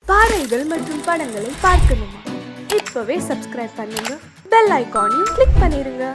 பாடல்கள் மற்றும் படங்களை பார்க்கணுமா? இப்பவே சப்ஸ்கிரைப் பண்ணுங்க, பெல் ஐகானையும் கிளிக் பண்ணிருங்க.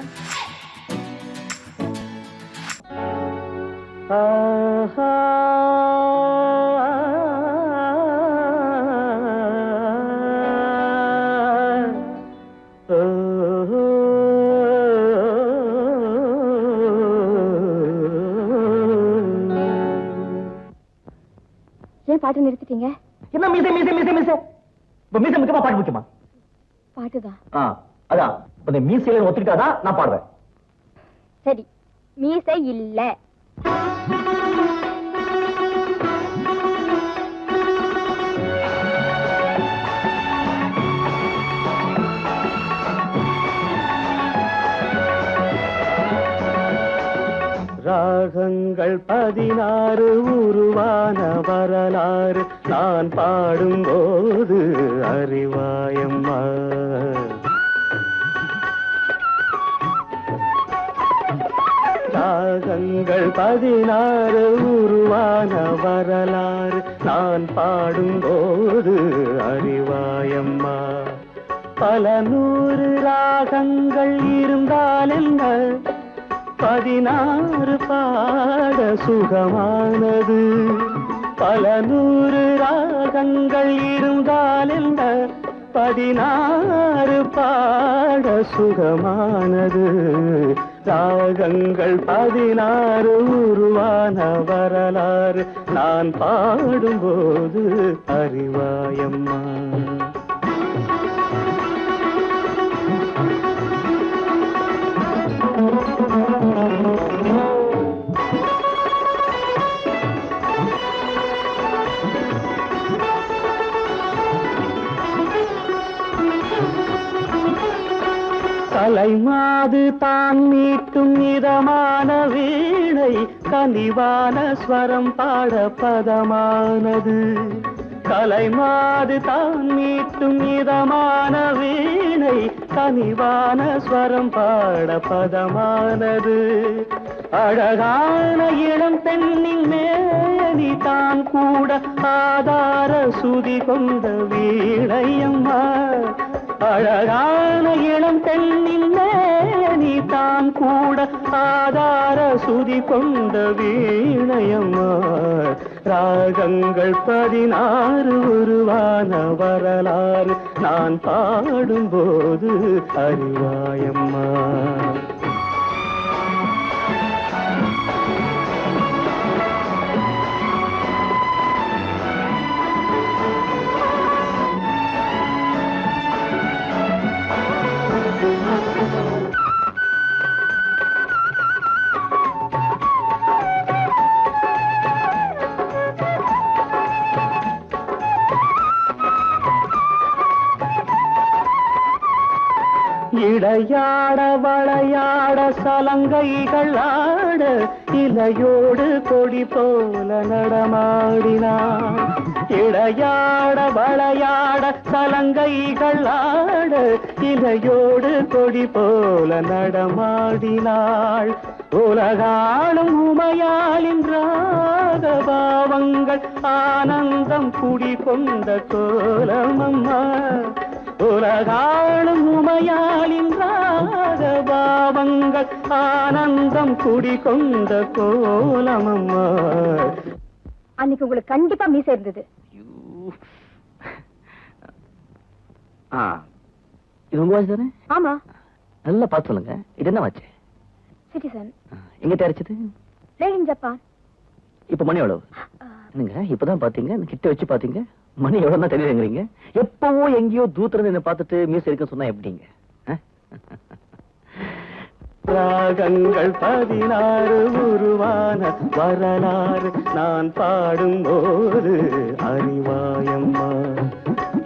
ஏன் பாட்டு நிறுத்திட்டீங்க? என்ன மீசை மீசை மீசை மீசை இப்ப மீசை முக்கியமா பாட்டு முக்கியமா? பாட்டுதான். அதான் இப்ப இந்த மீசையில ஒத்துக்கிட்டாதான் நான் பாடுவேன். சரி, மீசை இல்ல. ராகங்கள் 16 உருவான வரலாறு நான் பாடும்போது அறிவாயம்மா. ராகங்கள் 16 உருவான வரலாறு நான் பாடும்போது அறிவாயம்மா. பல 100 ராகங்கள் இருந்தால் என்ன, 16 பாட சுகமானது. பல 100 ராகங்கள் இருந்தால் என்ன, 16 பாட சுகமானது. ராகங்கள் 16 உருவான வரலாறு நான் பாடும்போது அறிவாயம்மா. கலைமாது தான் மீட்டும் இதமான வீணை, கனிவான ஸ்வரம் பாட பதமானது. கலைமாது தான் மீட்டும் இதமான வீணை, கனிவான ஸ்வரம் பாட பதமானது. அழகான இளம் பெண்ணின் மேனி தான் கூட ஆதார சுதி கொண்ட வீணையம்மா. அழகான இளம் பெண்ணின் மேனி தான் கூட ஆதார சுதி கொண்ட வீணையம்மா. ராகங்கள் 16 உருவான வரலாறு நான் பாடும்போது அறிவாயம்மா. இடையாட வளையாட சலங்கைகள் ஆட, இலையோடு கொடி போல நடமாடினான். இடையாட வளையாட சலங்கைகள் ஆட, இலையோடு கொடி போல நடமாடினாள். உலகாளும் உமையாளின் ராகபாவங்கள் ஆனந்தம் குடிகொண்ட கோலமம்மா. உலகாளும் உமையாளின் ராகபாவங்கள் ஆனந்தம் குடிகொண்ட கோலமம்மா. அன்னைக்கு உங்களுக்கு கண்டிப்பா மீசை இருந்தது. இது உங்க வாட்ச் தானே? ஆமா. நல்லா பார்த்து சொல்லுங்க, இது என்ன வாட்ச்? சிட்டிசன். எங்க தயாரிச்சது? Made in Japan. இப்ப மணி எவ்வளவு? என்னங்க இப்பதான் பாத்தீங்க, கிட்ட வச்சு பாத்தீங்க, மணி எவ்வளவு தான் தெரியுதுங்கிறீங்க. எப்பவோ எங்கேயோ தூத்துல என்ன பார்த்துட்டு மியூஸ் இருக்குன்னு சொன்னா எப்படிங்க? ராகங்கள் 16 உருவான வரலாறு நான் பாடும்போது அறிவாயம்மா.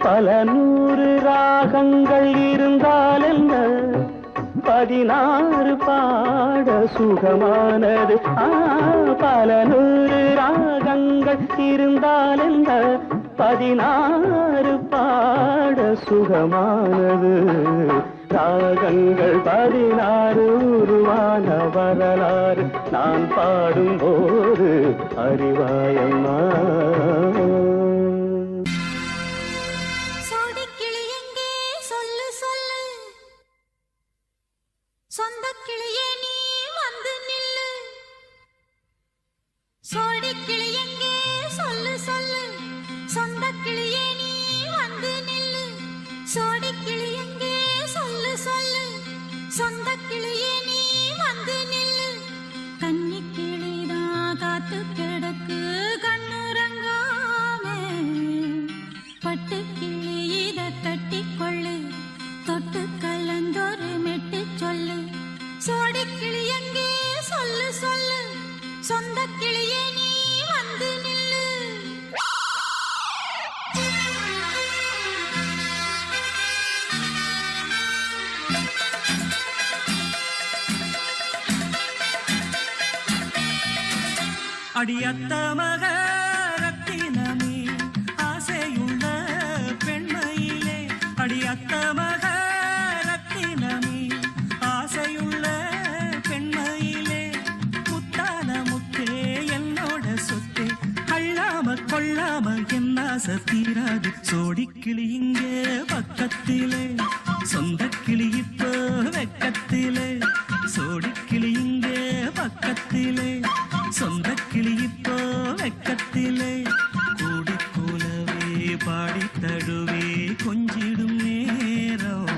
பல 100 ராகங்கள் இருந்தால் என்ன, 16 பாட சுகமானது. பல 100 ராகங்கள் இருந்தால் என்ன, 16 பாட சுகமானது. ராகங்கள் 16 உருவான வரலாறு நான் பாடும்போது அறிவாயம்மா. கிளியே நீ வந்து நில்லு சோடி கிளி எங்கே சொல்லு சொல்லு சொந்த கிளியே நீ வந்து நில்லு கன்னி கிளிதான் காத்து கிடக்கு கண்ணுறங்காம பட்டு கிளி இத கட்டி கொள்ளு தொட்டு கலந்தொரு மெட்டு சொல்லு சோடி கிளி எங்கே சொல்லு சொல்லு சொந்த கிளியே நீ வந்து நில்லு அடியத்த மக ரத்தினமே ஆசையுள்ள பெண்மையிலே அடியத்த மக ரத்தினமே ஆசையுள்ள பெண்மையிலே முத்தான முத்தே என்னோட சொத்தே அள்ளாம கொள்ளாம என்ன தீராது சோடிக்கிளி இங்கே பக்கத்திலே சொந்த கிளி இப்போ வெக்கத்திலே சோடிக்கிளி இங்கே பக்கத்திலே சொந்த கிளி இப்போ வெக்கத்திலே கூடி கூலவே பாடி தழுவே கொஞ்சிடும் நேரம்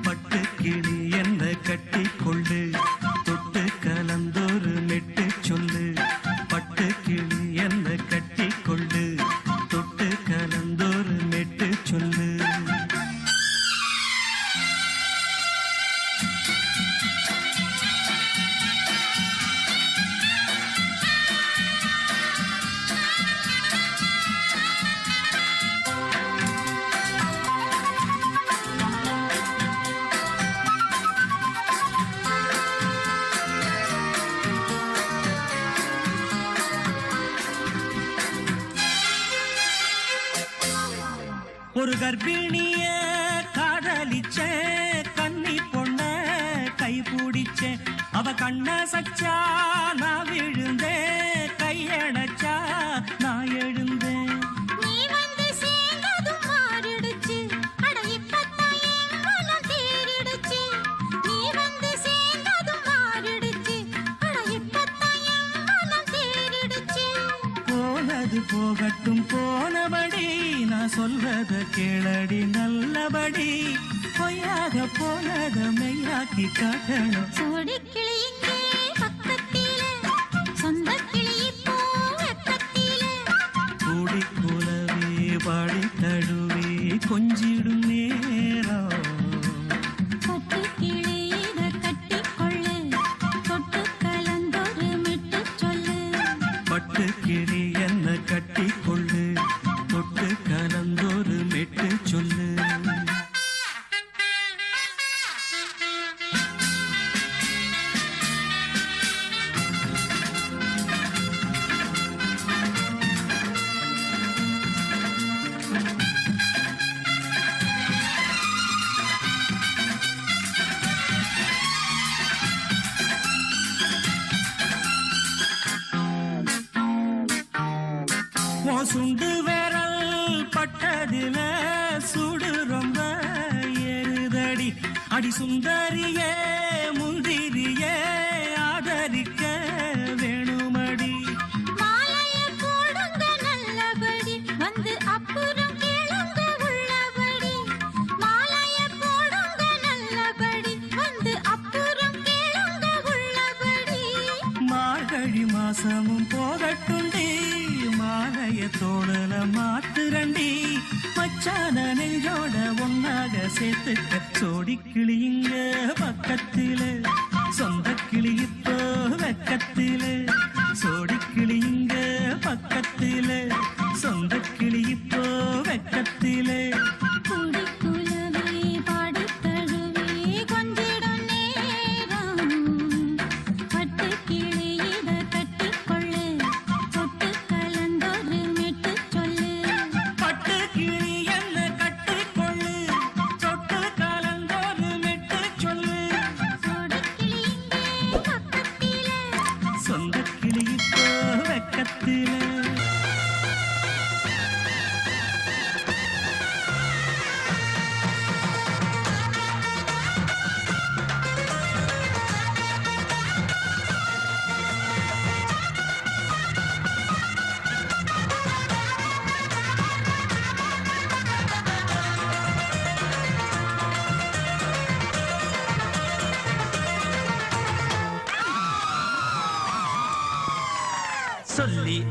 பட்டு கிளி என்ன கட்டி கொள்ளு தொட்டு கலந்தொரு மெட்டு சொல்லு பட்டு கிளி என்ன கட்டி கொள்ளு தொட்டு கலந்தொரு மெட்டு சொல்லு ஒரு கர்ப்பிணிய காதலிச்ச கன்னி பொண்ண கை பிடிச்ச அவ கண்ண சச்சா நான் விழுந்தேன் கையடைச்சா நான் எழுந்தேன் நீ வந்து சேர்ந்ததும் மாறிடுச்சு அட இப்பத்தான் என் மனம் தேறிடுச்சு நீ வந்து சேர்ந்ததும் மாறிடுச்சு அட இப்பத்தான் என் மனம் தேறிடுச்சு போனது போகட்டும் போனபடி நான் சொல்றத கேளடி நல்லபடி பொய்யாக போனத மெய்யாக்கி காட்டணும் சோடி கிளி இங்கே பக்கத்திலே சொந்த கிளி இப்போ வெக்கத்திலே கூடி கூலவே பாடி தழுவே கொஞ்சிடும் நேரம் பட்டு கிளி இத கட்டி கொள்ளு தொட்டு கலந்தொரு மெட்டு சொல்லு பட்டு கிளி என்ன கட்டி கொள்ளு தொட்டு கலந்தொரு மெட்டு சொல்லு சுண்டு விரல் பட்டதில சுடு ரொம்ப ஏறுதடி அடி சுந்தரியே முந்திரியே ஆதரிக்க வேணுமடி மாலைய போடுங்க நல்லபடி வந்து அப்புறம் கேளுங்க உள்ளபடி மாலைய போடுங்க நல்லபடி வந்து அப்புறம் கேளுங்க உள்ளபடி மார்கழி மாசமும் போகட்டுண்டி மாலைய தோடல மாத்துரண்டி மச்சான நெஞ்சோட ஒன்னாக சேர்த்துக்க சோடி கிளி இங்க பக்கத்திலே சொந்த கிளி இப்போ வெக்கத்திலே சோடி கிளி இங்க பக்கத்திலே சொந்த கிளி இப்போ வெக்கத்திலே கூடி குலவே பாடி தழுவே கொஞ்சிடும் நேரம் பட்டு கிளி இத கட்டி கொள்ளு தொட்டு கலந்தொரு மெட்டு சொல்லு பட்டு கிளி என்ன கட்டி கொள்ளு தொட்டு கலந்தொரு மெட்டு சொல்லு சோடி கிளி இங்கே பக்கத்திலே சொந்த கிளி இப்போ வெக்கத்திலே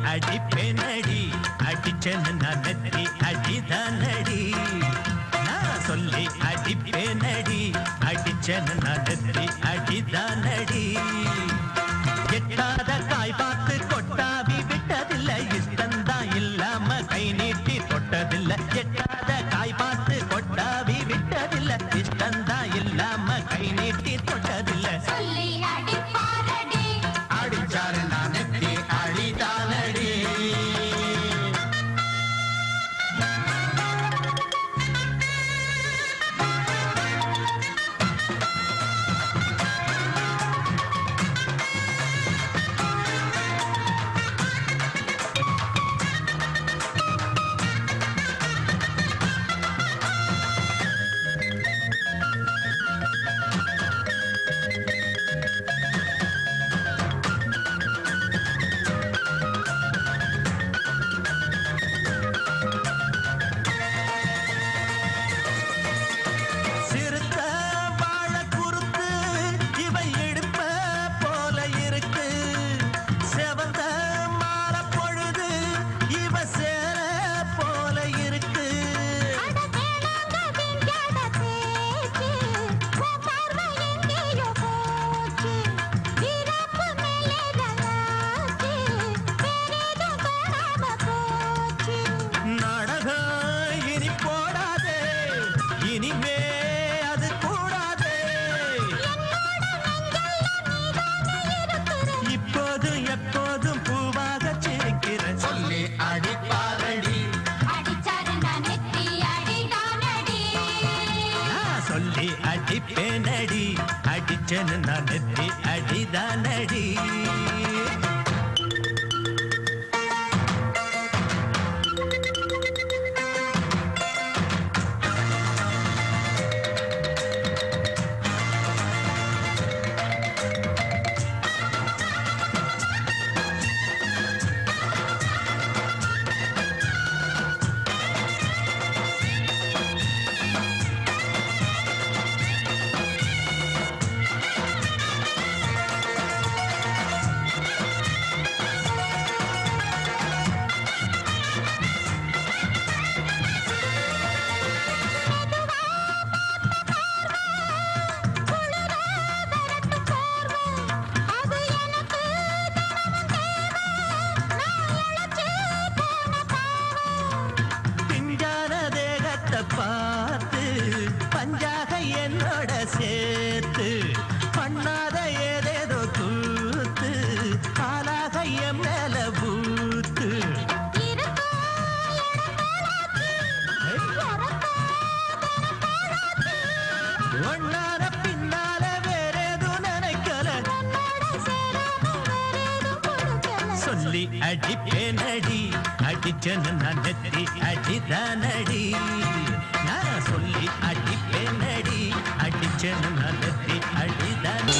அடிப்பேனடி அடிச்சேன்னு நான் நெத்தி அடிதானடி நான் சொல்லி அடிப்பேனடி அடிச்சேன்னு நான் நெத்தி அடிதானடி எட்டாத காய் பார்த்து கொட்டாவி விட்டதில்லை இஷ்டந்தான் இல்லாம கை நீட்டி தொட்டதில்லை எட்டாத காய் பார்த்து கொட்டாவி விட்டதில்லை இஷ்டந்தான் இல்லாம கை நீட்டி தொட்டதில்லை சொல்லி அடிப்பாரடி அடிச்சாரு நான் நெத்தி அடிதானடி சிறுத்த வாழ குறுத்து இவை எடுப்ப போல இருக்கு செவந்த மாற பொழுது இவ சேர போல இருக்கு அட வேணாங்க விஞ்ஞான பேச்சு உன் பார்வை எங்கேயோ போச்சு இறப்பு மேலே நல்லாச்சு வேறேதோ காணாம போச்சு நாடகம் இனி போடாதே இனிமே அது கூடாதே இப்போதும் எப்போதும் பூவாக சிரிக்கிற சொல்லி அடிப்பாரடி அடிச்சாரு நான் நெத்தி அடிதானடி நான் சொல்லி அடிப்பேனடி அடிச்சேன்னு நான் நெத்தி அடிதானடி அது எனக்கு நான் இழைச்சு போன பாவம் பிஞ்சான தேகத்தை பார்த்து பஞ்சாக என்னோட சேர்த்து பண்ணாத ஏதேதோ கூத்து ஆளாக என் மேல பூத்து ஒன்னார பின்னால வேறேதும் நினைக்கல சொல்லி அடிப்பேனடி அடிச்சேன்னு நான் நெத்தி அடிதானடி நான் சொல்லி அடிப்பேனடி அடிச்சேன்னு நான் நெத்தி அடிதானடி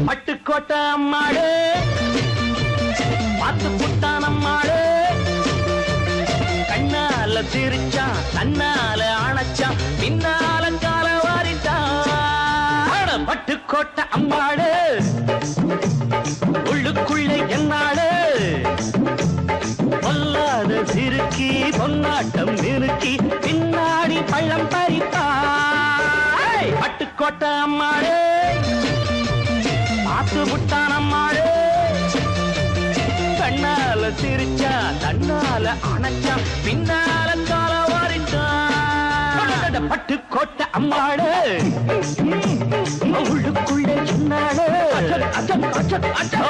பட்டுக்கோட்டை அம்மாடு பார்த்து புட்டான் அம்மாடு கண்ணால சிரிச்சான் தன்னால அணைச்சான் பின்னால கால வாரிட்டான் பட்டுக்கோட்டை அம்மாடு உள்ளுக்குள்ளே என்னாடு பொல்லாத சிறுக்கி பொன்னாட்டம் நிறுக்கி பின்னாடி பள்ளம் பறித்தாய் பட்டுக்கோட்டை அம்மாடு பார்த்து புட்டான் அம்மாடு கண்ணால சிரிச்சா தன்னால அணைச்சா பின்னால கால வாரிட்டான் பட்டுக்கோட்டை அம்மாடு உள்ளுக்குள்ளே சொன்னாடு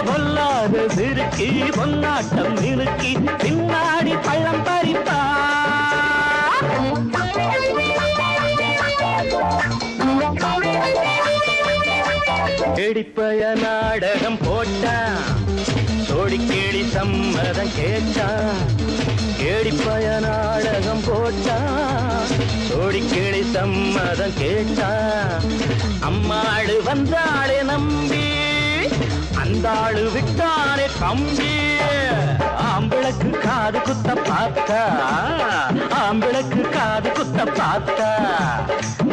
பொல்லாத சிறுக்கி பொன்னாட்டம் நிறுக்கி பின்னாடி பள்ளம் பறிப்பா கேடிப்பய நாடகம் போட்டான் சோடி கேடி சம்மதம் கேட்டான் கேடிப்பய நாடகம் போட்டான் சோடி கேடி சம்மதம் கேட்டான் அம்மாடு வந்தாளே நம்பி அந்த ஆளு விட்டானே கம்பி ஆம்பிளக்கு காது குத்த பார்த்தா ஆம்பிளக்கு காது குத்த பார்த்தா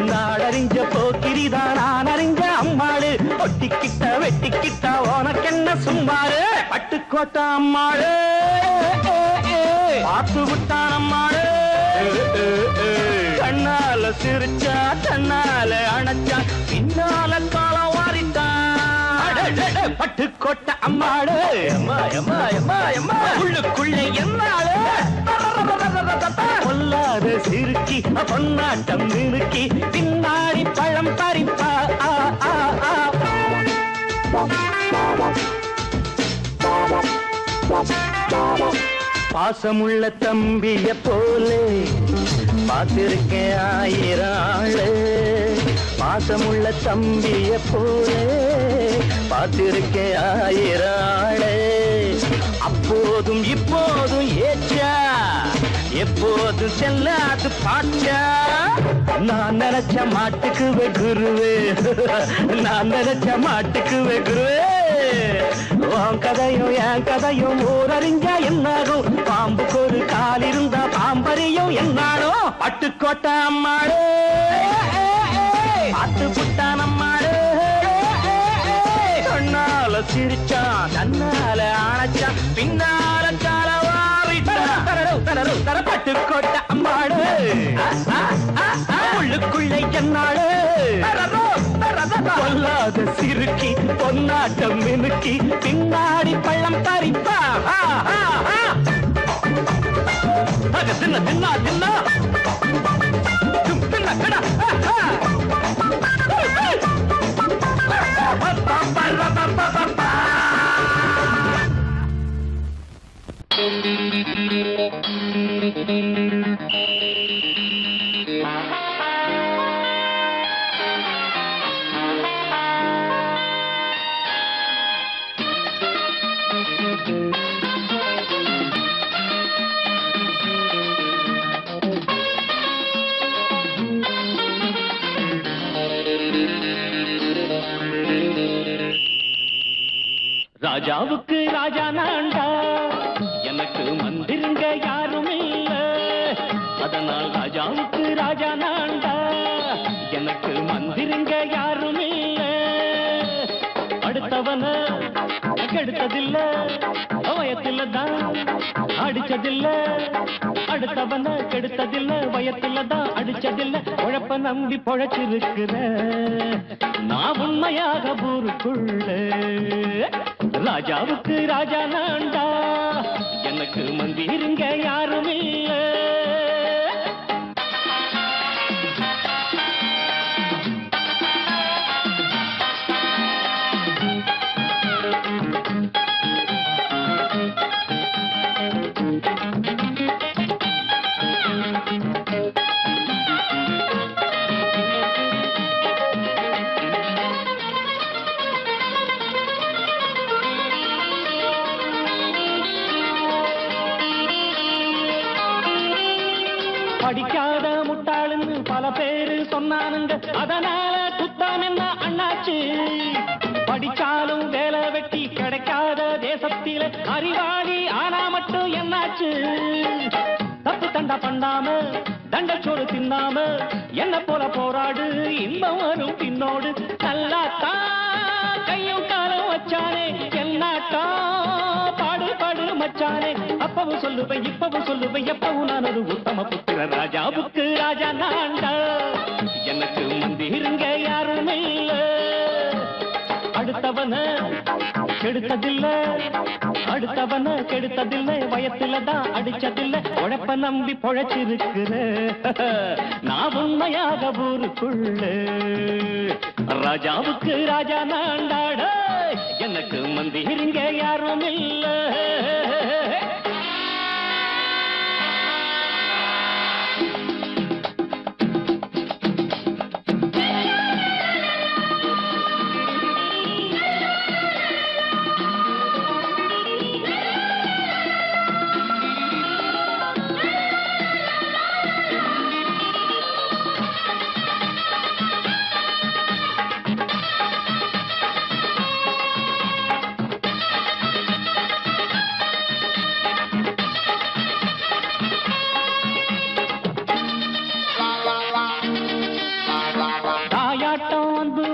நாடறிஞ்ச போக்கிரிதான் நான் அறிஞ்ச அம்மாளு ஒட்டிக்கிட்ட வெட்டிக்கிட்ட உனக்கு என்ன சும்மாரு பட்டுக்கோட்டை அம்மாளு பார்த்து விட்டான் அம்மாளு கண்ணால சிரிச்சா தன்னால அணைச்சா பின்னால காலம் வாரிட்டான் பட்டுக்கோட்டை அம்மாளு உள்ளுக்குள்ள என்னாளு பொல்லாத சிறுக்கி பொன்னாட்டம் நிறுக்கி பின்னாடி பழம் பறிப்பா பாசமுள்ள தம்பிய போலே பார்த்திருக்கேன் ஆயிரம் ஆளு பாசமுள்ள தம்பிய போலே பார்த்திருக்கேன் ஆயிரம் ஆளு அப்போதும் இப்போதும் ஏச்சா எப்போதும் செல்லாது பாட்டா நான் நினைச்ச மாட்டுக்கு வெகுருவே நான் நினைச்ச மாட்டுக்கு வெகுருவே உன் கதையும் என் கதையும் ஊரறிஞ்சா என்னாகும் பாம்புக்கு ஒரு கால் இருந்தா பாம்பறியும் என்னாலும் பட்டுக்கோட்டை அம்மாடு பாட்டு புட்டான் அம்மாடு கண்ணால சிரிச்சான் தன்னால அணைச்சான் பின்னால காலவாரிட்டான் பட்டுக்கோட்டை அம்மாடு உள்ளுக்குள்ளே என்னாடு பொல்லாத சிறுக்கி பொன்னாட்டம் மினுக்கி பின்னாடி பள்ளம் பறிப்பா தின்ன தின்னா தின்னா தின்ன கடா ராஜாவுக்கு ராஜா நான்டா எனக்கு மந்திருங்க யாரும் இல்ல அதனால் ராஜாவுக்கு ராஜா நான்டா எனக்கு மந்திருங்க யாரும் இல்ல அடுத்தவன கெடுத்ததில்ல வயத்தில தான் அடிச்சதில்ல அடுத்தவன கெடுத்ததில்ல வயத்தில தான் அடிச்சதில்ல உழப்ப நம்பி பொழைச்சிருக்கிற நான் உண்மையாக ஊருக்குள்ள ராஜாவுக்கு ராஜா நான்டா எனக்கு மந்திருங்க யாரும் இல்ல படிக்காத முட்டாளுன்னு பல பேரு சொன்னானுங்க அதனால குத்தாம் என்ன அண்ணாச்சு படிச்சாலும் வேலை வெட்டி கிடைக்காத தேசத்தில அறிவாளி ஆனா மட்டும் என்னாச்சு தப்பு தண்டா பண்ணாம தண்டச்சோறு தின்னாம என்ன போல போராடு இன்பம் வரும் பின்னோடு நல்லாத்தான் கையும் காலம் வச்சானே என்னாட்டா பாடு பாடு மச்சானே அப்பவும் சொல்லுவேன் இப்பவும் சொல்லுவேன் எப்பவும் நான் ஒரு உத்தம புத்திர ராஜாவுக்கு ராஜா நான்டா எனக்கு மந்திருங்க யாரும் இல்ல அடுத்தவன கெடுத்ததில்ல அடுத்தவன கெடுத்ததில்லை வயத்துல தான் அடிச்சதில்லை உழைப்ப நம்பி பொழைச்சிருக்கிற நான் உண்மையாக ஊருக்குள்ள ராஜாவுக்கு ராஜா நான்டாட எனக்கு மந்திருங்க யாரும் இல்ல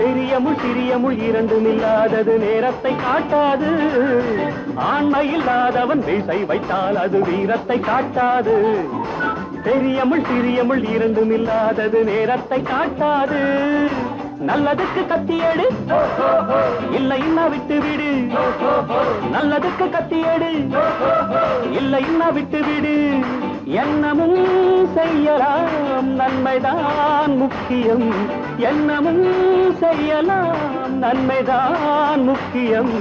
பெரிய முள் சிறிய முள் இரண்டும் இல்லாதது நேரத்தை காட்டாது. ஆண்மை இல்லாதவன் வீசை வைத்தால் அது வீரத்தை காட்டாது. பெரிய முள் சிறிய முள் இரண்டும் இல்லாதது நேரத்தை காட்டாது. நல்லதுக்கு கத்தியேடு, இல்லைன்னா விட்டு விடு. நல்லதுக்கு கத்தியேடு, இல்லைன்னா விட்டு விடு. என்னமும் செய்யலாம், நன்மைதான் முக்கியம். என்னமும் செய்யலாம், நன்மைதான் முக்கியம்.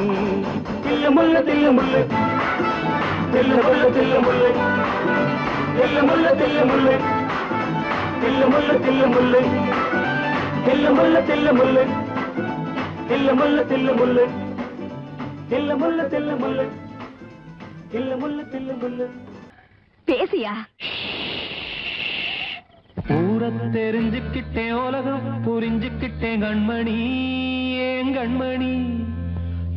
தில்லுமுள்ளு தில்லுமுள்ளு தில்லுமுள்ளு தில்லுமுள்ளு தில்லுமுள்ளு தில்லுமுள்ளு தில்லுமுள்ளு தில்லுமுள்ளு தில்லுமுள்ளு தில்லுமுள்ளு தில்லுமுள்ளு தில்லுமுள்ளு தில்லுமுள்ளு தில்லுமுள்ளு தில்லுமுள்ளு தில்லுமுள்ளு. பேசியா? ஊர தெரிஞ்சுக்கிட்டேன், உலகம் புரிஞ்சுக்கிட்டேன் கண்மணி, ஏன் கண்மணி.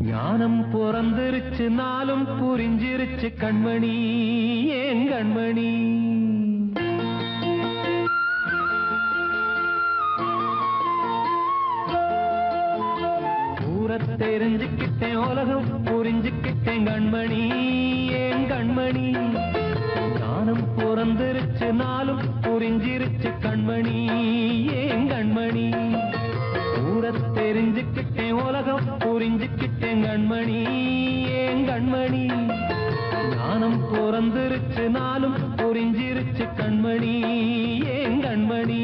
ஞானம் பிறந்திருச்சு, நாளும் புரிஞ்சிருச்சு கண்மணி, ஏன் கண்மணி. ஊர தெரிஞ்சுக்கிட்டேன், உலகம் புரிஞ்சுக்கிட்டேன் கண்மணி, ஏன் கண்மணி. ஞானம் பிறந்திருச்சு, நாளும் புரிஞ்சிருச்சு கண்மணி, ஏன் கண்மணி. ஊர தெரிஞ்சுக்கிட்டேன், உலகம் புரிஞ்சுக்கிட்டேன் கண்மணி, ஏன் கண்மணி. ஞானம் பிறந்திருச்சு, நாளும் புரிஞ்சிருச்சு கண்மணி, ஏன் கண்மணி.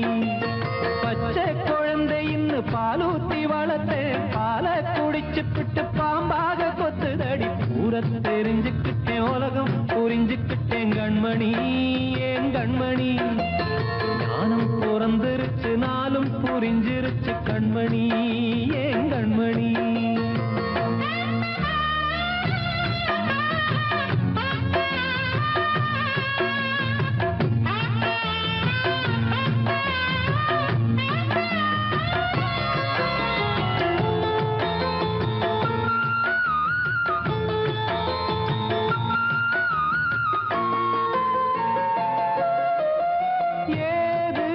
பச்சை குழந்தை இன்னும் பாலூத்தி வளர்த்தேன், பாலை குடிச்சு பிட்டு பாம்பாக கொத்துதடி. ஊர தெரிஞ்சுக்கிட்டேன், உலகம் புரிஞ்சுக்கிட்டேன் கண்மணி, ஏன் கண்மணி. ஞானம் பிறந்திருச்சு, நாளும் புரிஞ்சிருச்சு கண்மணி, ஏன் கண்மணி. ஏது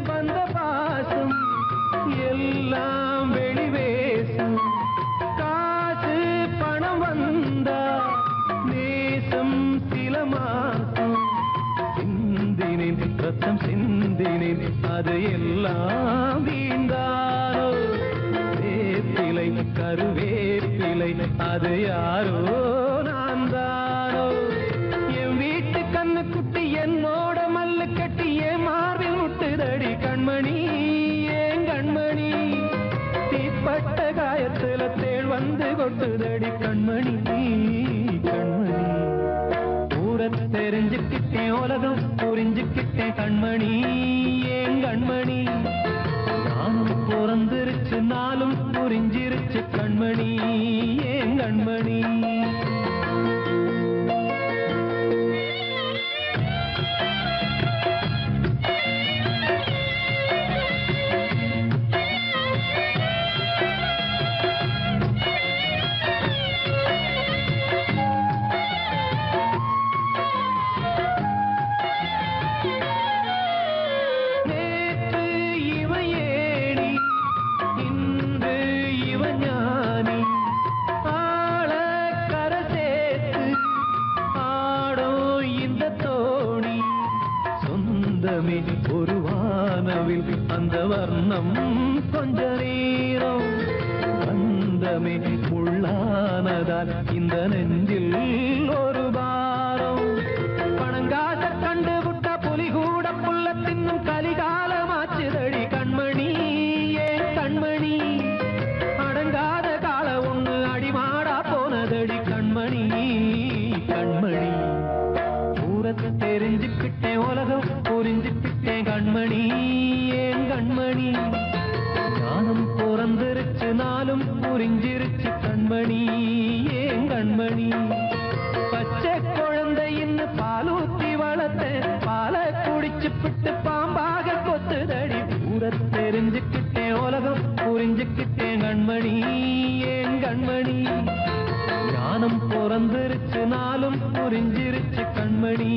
வந்த பாசம் எல்லாம் வெளிவேசம். காசு பணம் வந்தா நேசம் சில மாசம். சிந்தினேன் ரத்தம் சிந்தினேன், அது எல்லாம் வீண்டாரோ. வேப்பிலை கருவேப்பிலை, அது யாரோ நான் தானோ. என் வீட்டு கண்ணு குட்டி என்னோட மல்லு கட்டி என் மார்பில் முட்டுதடி கண்மணி, ஏன் கண்மணி. தீப்பட்ட காயத்துல தேள் வந்து கொட்டுதடி கண்மணி, கண்மணி. ஊர தெரிஞ்சுக்கிட்டேன், உலகம் புரிஞ்சுக்கிட்டேன் கண்மணி, ஏன் கண்மணி. நானும் பிறந்திருச்சு, நாளும் புரிஞ்சிருச்சு கண்மணி, ஏன் கண்மணி. நேற்று இவன் ஏணி, இன்று இவன் ஞானி. ஆள கரை சேர்த்து ஆடும் இந்த தோணி. சொந்தமே ஒரு வானவில், அந்த வர்ணம் கொஞ்ச நேரம். பந்தமே முள்ளானதால் இந்த நெஞ்சில் ஒரு பாரம். பணங்காச கண்டு விட்ட புலி கூட புல்ல தின்னும் கலிகாலமாச்சுதடி கண்மணி, ஏன் கண்மணி. அடங்காத கால ஒண்ணு அடிமாடா போனதடி கண்மணி, கண்மணி. ஊரத்தை தெரிஞ்சுக்கிட்டேன், உலகம் புரிஞ்சுக்கிட்டேன் கண்மணி, ஏன் கண்மணி. ஞானம் பிறந்திருச்சு, நாளும் புரிஞ்சிருச்சு கண்மணி, ஏன் கண்மணி. பச்சை குழந்தை இன்னும் பாலூத்தி வளர்த்தேன், பாலை குடிச்சு பிட்டு பாம்பாக கொத்துதடி. ஊர தெரிஞ்சுக்கிட்டேன், உலகம் புரிஞ்சுக்கிட்டேன் கண்மணி, ஏன் கண்மணி. ஞானம் பிறந்திருச்சு, நாளும் புரிஞ்சிருச்சு கண்மணி,